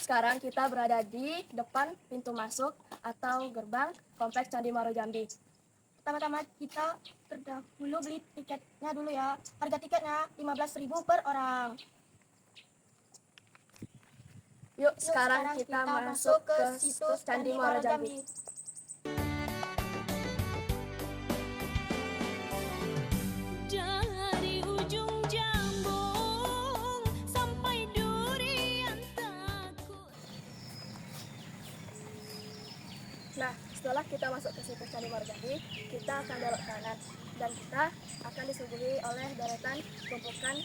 Sekarang kita berada di depan pintu masuk atau gerbang Kompleks Candi Muaro Jambi. Pertama-tama kita terdahulu beli tiketnya dulu ya. Harga tiketnya 15.000 per orang. Yuk, sekarang kita masuk ke situs Candi Muaro Jambi. Dari ujung Jambung sampai Durian takut. Nah, setelah kita masuk ke situs Candi Muaro Jambi, kita akan belok kanan dan kita akan disuguhi oleh deretan tumpukan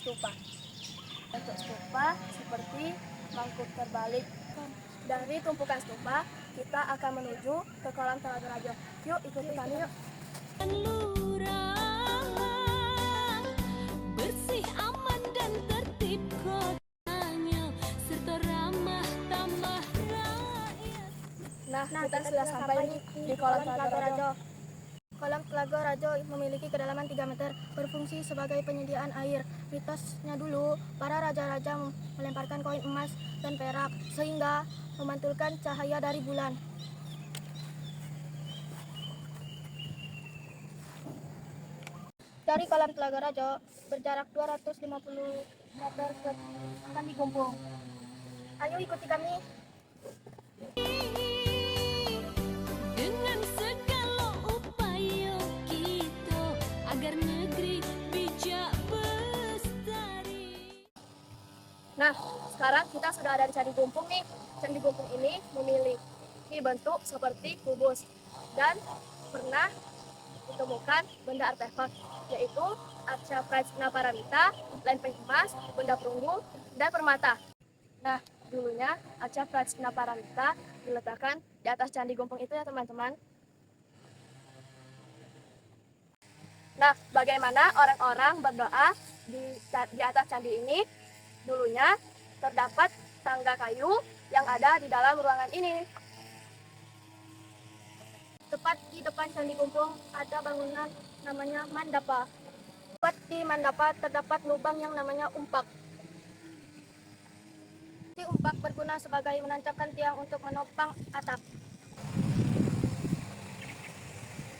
stupa. Bentuk stupa seperti mangkuk terbalik. Dari tumpukan stupa, kita akan menuju ke kolam Telaga Raja. Yuk, ikuti kami yuk. Lurah bersih, aman dan tertib kotanya, serta ramah tamah rakyat. Nah, kita sudah sampai di kolam Telaga Raja. Kolam Telaga Raja memiliki kedalaman 3 meter, berfungsi sebagai penyediaan air. Mitosnya dulu, para raja-raja melemparkan koin emas dan perak sehingga memantulkan cahaya dari bulan. Dari kolam Telaga Raja berjarak 250 meter ke Candi Gombong. Ayo ikuti kami. Dengan segala upaya kita agar negeri bijak bestari. Nah, sekarang kita sudah ada di Candi Gombong nih. Candi Gombong ini memiliki bentuk seperti kubus dan pernah ditemukan benda artefak, yaitu arca Prajna Paramita, lempeng emas, benda perunggu, dan permata. Nah, dulunya arca Prajna Paramita diletakkan di atas Candi Gombong itu ya teman-teman. Nah, bagaimana orang-orang berdoa di atas candi ini? Dulunya terdapat tangga kayu yang ada di dalam ruangan ini. Tepat di depan Candi Gombong ada bangunan namanya mandapa. Tepat di mandapa terdapat lubang yang namanya umpak. Di umpak berguna sebagai menancapkan tiang untuk menopang atap.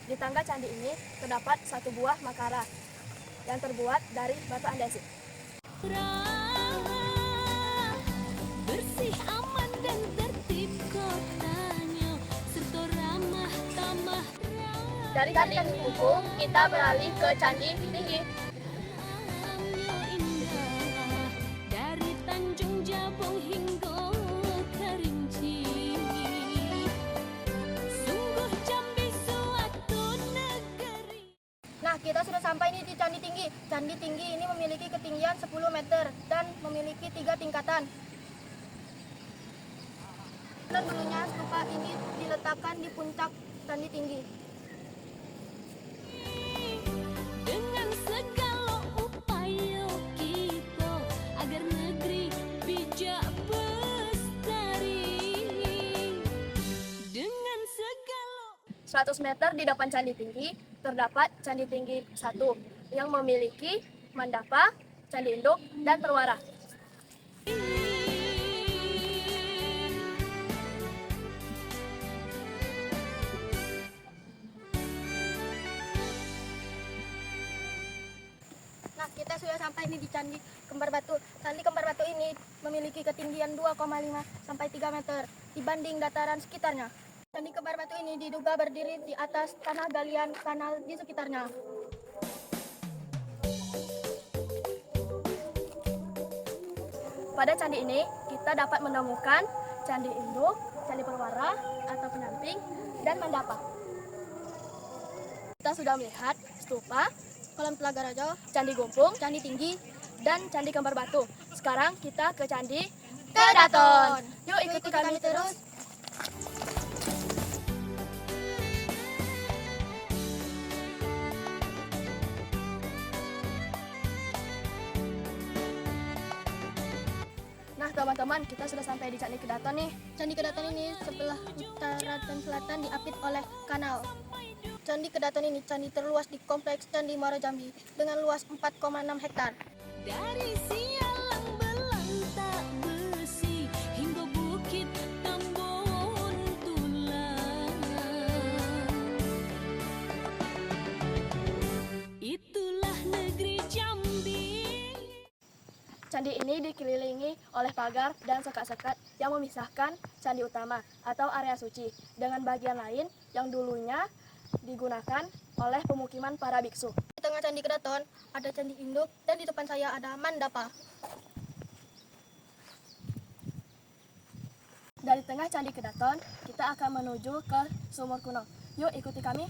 Di tangga candi ini terdapat satu buah makara yang terbuat dari batu andesit. Bersih, aman dan tertib kotanya, serta ramah tamah rakyat. Dari Candi Gombong kita beralih ke Candi Tinggi. Indah dari Tanjung Jabung hingga Kerinci. Sungguh Jambi suatu negeri. Nah, kita sudah sampai nih di Candi Tinggi. Candi Tinggi ini memiliki ketinggian 10 meter dan memiliki 3 tingkatan. Dan dulunya stupa ini diletakkan di puncak Candi Tinggi. Dengan segala upaya kita agar negeri bijak bestari. Dengan segala 100 meter di depan Candi Tinggi terdapat Candi Tinggi 1 yang memiliki mandapa, candi induk, dan perwara. Nah, kita sudah sampai nih di Candi Kembar Batu. Candi Kembar Batu ini memiliki ketinggian 2,5 sampai 3 meter dibanding dataran sekitarnya. Candi Kembar Batu ini diduga berdiri di atas tanah galian kanal di sekitarnya. Pada candi ini, kita dapat menemukan candi induk, candi perwara atau pendamping, dan mandapa. Kita sudah melihat stupa, kolam Telaga Raja, Candi Gombong, Candi Tinggi, dan Candi Kembar Batu. Sekarang kita ke Candi Kedaton. Yuk ikuti kami terus. Nah teman-teman, kita sudah sampai di Candi Kedaton nih. Candi Kedaton ini sebelah utara dan selatan diapit oleh kanal. Candi Kedaton ini candi terluas di Kompleks Candi Muaro Jambi dengan luas 4,6 hektar. dari sialang belang tak besi hingga Candi ini dikelilingi oleh pagar dan sekat-sekat yang memisahkan candi utama atau area suci dengan bagian lain yang dulunya digunakan oleh pemukiman para biksu. Di tengah Candi Keraton ada Candi Induk dan di depan saya ada Mandapa. Dari tengah Candi Kedaton, kita akan menuju ke Sumur Kuno. Yuk ikuti kami.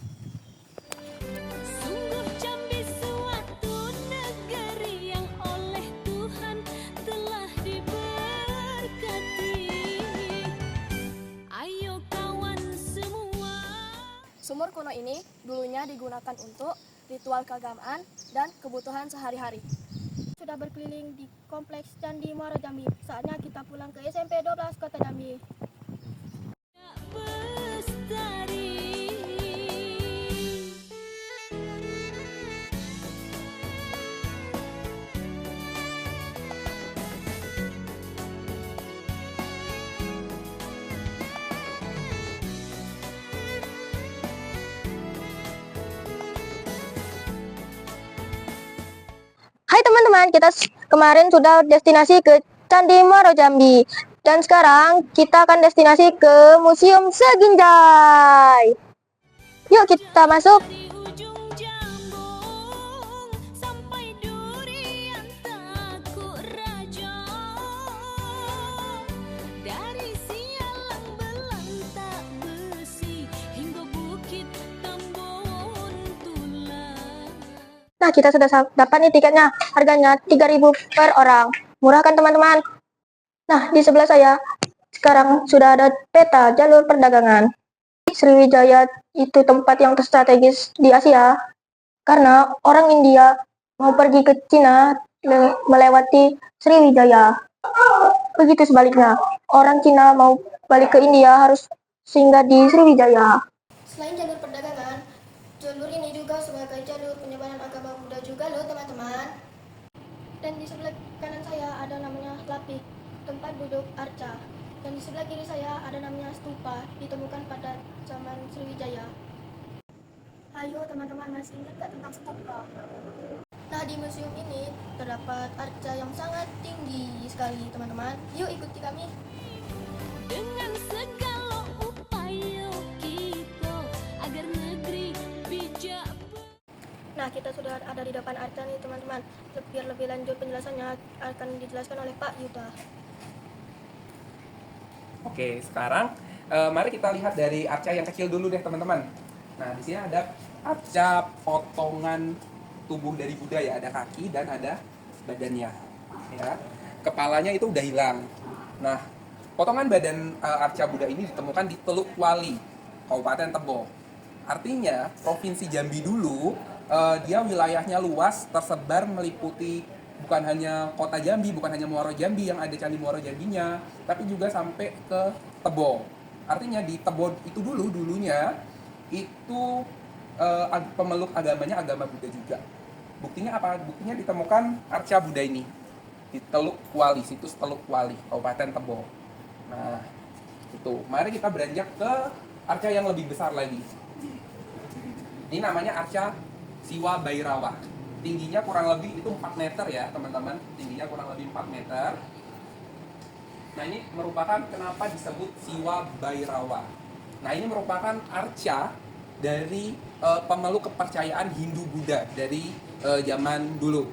Sungguh Jambi suatu negeri yang oleh Tuhan telah diberkati. Ayo kawan semua. Sumur kuno ini dulunya digunakan untuk ritual keagamaan dan kebutuhan sehari-hari. Sudah berkeliling di kompleks Candi Muaro Jambi. Saatnya kita pulang ke SMP 12 Kota Jambi. Bestari. Hai teman-teman, kita kemarin sudah destinasi ke Candi Muaro Jambi. Dan sekarang kita akan destinasi ke Museum Seginjai. Yuk kita masuk. Dari ujung Jambung sampai Durian Takuk Raja. Dari Sialang Belang Tak Besi hingga Bukit Tambun Tulang. Nah, kita sudah dapat nih tiketnya. Harganya 3.000 per orang. Murah kan teman-teman? Nah, di sebelah saya sekarang sudah ada peta jalur perdagangan. Sriwijaya itu tempat yang strategis di Asia karena orang India mau pergi ke Cina melewati Sriwijaya. Begitu sebaliknya, orang Cina mau balik ke India harus singgah di Sriwijaya. Selain jalur perdagangan, jalur ini juga sebagai jalur penyebaran agama Buddha juga loh teman-teman. Dan di sebelah kanan saya ada namanya Lapik, tempat duduk arca. Dan di sebelah kiri saya ada namanya stupa, ditemukan pada zaman Sriwijaya. Ayo teman-teman, masih ingat gak tentang stupa? Nah, di museum ini terdapat arca yang sangat tinggi sekali teman-teman. Yuk ikuti kami. Dengan segala upaya kita agar negeri bijak. Nah, kita sudah ada di depan arca nih teman-teman. Biar lebih lanjut penjelasannya akan dijelaskan oleh Pak Yuda. Oke, sekarang mari kita lihat dari arca yang kecil dulu deh teman-teman. Nah, di sini ada arca potongan tubuh dari Buddha ya, ada kaki dan ada badannya. Ya, kepalanya itu udah hilang. Nah, potongan badan arca Buddha ini ditemukan di Teluk Wali, Kabupaten Tebo. Artinya, Provinsi Jambi dulu dia wilayahnya luas, tersebar meliputi bukan hanya kota Jambi, bukan hanya Muaro Jambi yang ada Candi Muaro Jambinya, tapi juga sampai ke Tebo. Artinya di Tebo itu dulunya itu pemeluk agamanya agama Buddha juga. Buktinya apa? Buktinya ditemukan arca Buddha ini di Teluk Wali, situs Teluk Wali, Kabupaten Tebo. Nah, itu. Mari kita beranjak ke arca yang lebih besar lagi. Ini namanya arca Siwa Bhairawa. Tingginya kurang lebih itu 4 meter ya teman-teman. Tingginya kurang lebih 4 meter. Nah, ini merupakan kenapa disebut Siwa Bhairawa. Nah, ini merupakan arca dari pemeluk kepercayaan Hindu-Buddha dari zaman dulu.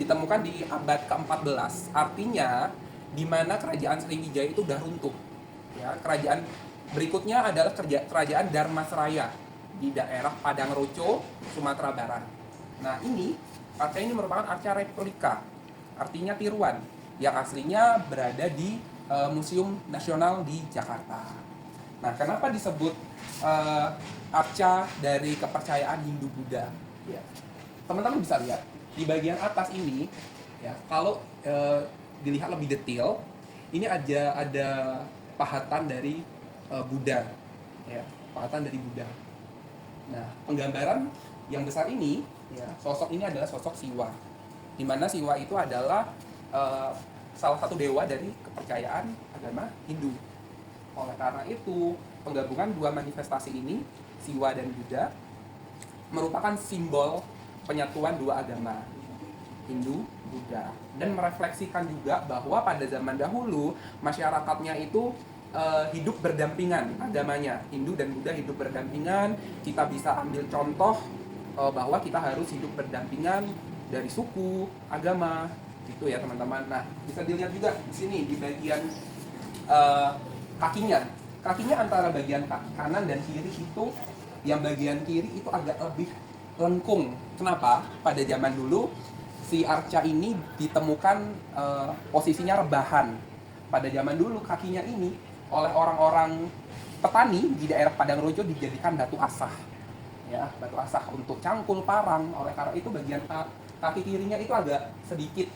Ditemukan di abad ke-14. Artinya di mana kerajaan Sriwijaya itu udah runtuh. Ya, kerajaan berikutnya adalah kerajaan Dharmasraya di daerah Padang Roco, Sumatera Barat. Nah, arca ini merupakan arca replika, artinya tiruan, yang aslinya berada di Museum Nasional di Jakarta. Nah, kenapa disebut arca dari kepercayaan Hindu-Buddha? Ya. Teman-teman bisa lihat di bagian atas ini, ya, kalau dilihat lebih detail, ini ada pahatan dari Buddha, ya, pahatan dari Buddha. Nah, penggambaran yang besar ini, ya, sosok ini adalah sosok Siwa, di mana Siwa itu adalah salah satu dewa dari kepercayaan agama Hindu. Oleh karena itu, penggabungan dua manifestasi ini, Siwa dan Buddha, merupakan simbol penyatuan dua agama. Hindu, Buddha, dan merefleksikan juga bahwa pada zaman dahulu masyarakatnya itu hidup berdampingan agamanya, Hindu dan Buddha hidup berdampingan. Kita bisa ambil contoh bahwa kita harus hidup berdampingan dari suku, agama, gitu ya teman-teman. Nah, bisa dilihat juga di sini di bagian kakinya antara bagian kanan dan kiri itu, yang bagian kiri itu agak lebih lengkung. Kenapa? Pada zaman dulu si arca ini ditemukan posisinya rebahan. Pada zaman dulu kakinya ini oleh orang-orang petani di daerah Padang Rojo dijadikan batu asah, ya, batu asah untuk cangkul, parang. Oleh karena itu bagian kaki kirinya itu agak sedikit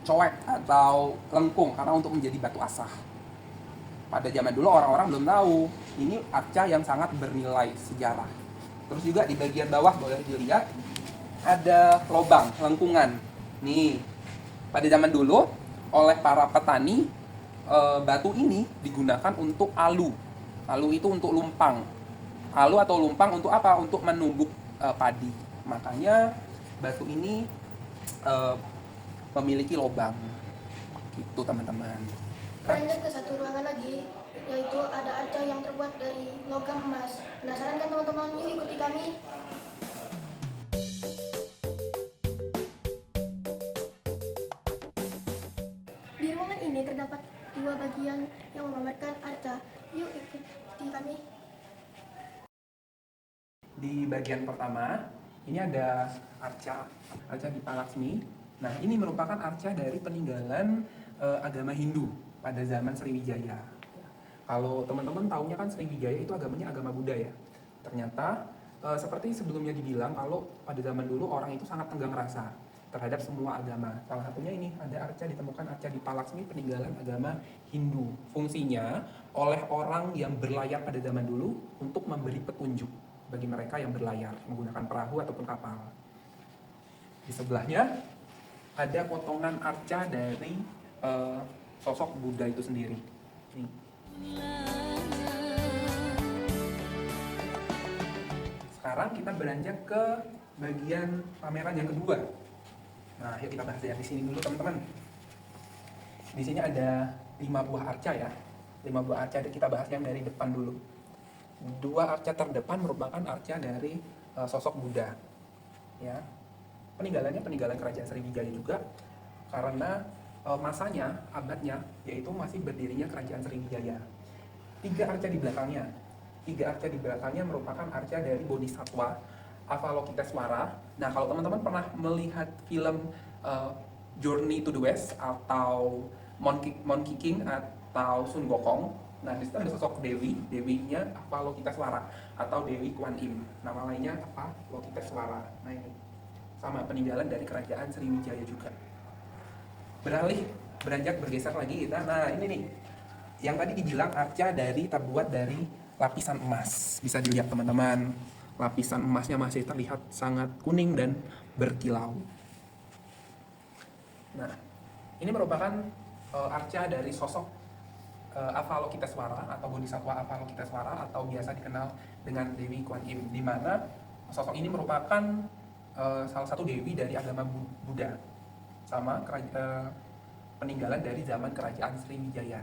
coek atau lengkung karena untuk menjadi batu asah. Pada zaman dulu orang-orang belum tahu ini arca yang sangat bernilai sejarah. Terus juga di bagian bawah boleh dilihat ada lubang lengkungan. Nih, pada zaman dulu oleh para petani batu ini digunakan untuk alu. Alu itu untuk lumpang. Alu atau lumpang untuk apa? Untuk menumbuk padi. Makanya batu ini memiliki lubang. Gitu teman-teman. Lanjut ke satu ruangan lagi, yaitu ada arca yang terbuat dari logam emas. Penasaran kan teman-teman? Yuk ikuti kami. Di ruangan ini terdapat dua bagian yang memamerkan arca. Yuk ikuti kami. Di bagian pertama ini ada arca Dipa Laksmi. Nah, ini merupakan arca dari peninggalan agama Hindu pada zaman Sriwijaya. Kalau teman-teman taunya kan Sriwijaya itu agamanya agama Buddha ya. Ternyata seperti sebelumnya dibilang, kalau pada zaman dulu orang itu sangat tenggang rasa terhadap semua agama. Salah satunya ini ada arca, ditemukan arca Dipa Laksmi peninggalan agama Hindu. Fungsinya oleh orang yang berlayar pada zaman dulu untuk memberi petunjuk bagi mereka yang berlayar menggunakan perahu ataupun kapal. Di sebelahnya ada potongan arca dari sosok Buddha itu sendiri. Nih. Sekarang kita beranjak ke bagian pameran yang kedua. Nah, yuk kita bahas dari sini dulu teman-teman. Di sini ada 5 buah arca ya. 5 buah arca, kita bahas yang dari depan dulu. 2 arca terdepan merupakan arca dari sosok Buddha. Ya. Peninggalannya peninggalan kerajaan Sriwijaya juga, karena masanya, abadnya, yaitu masih berdirinya kerajaan Sriwijaya. 3 arca di belakangnya. 3 arca di belakangnya merupakan arca dari Bodhisattva Avalokitesvara. Nah, kalau teman-teman pernah melihat film Journey to the West atau Monkey King atau Sun Gokong, nah disitu ada sosok dewinya Avalokitesvara atau Dewi Kuan Im. Nama lainnya Avalokitesvara. Nah ini sama peninggalan dari kerajaan Sriwijaya juga. Beranjak bergeser lagi kita. Nah ini nih, yang tadi dibilang arca terbuat dari lapisan emas. Bisa dilihat teman-teman, lapisan emasnya masih terlihat sangat kuning dan berkilau. Nah, ini merupakan arca dari sosok Avalokitesvara atau Bodhisattva Avalokitesvara atau biasa dikenal dengan Dewi Kuan Im, di mana sosok ini merupakan salah satu dewi dari agama Buddha, sama peninggalan dari zaman kerajaan Sriwijaya.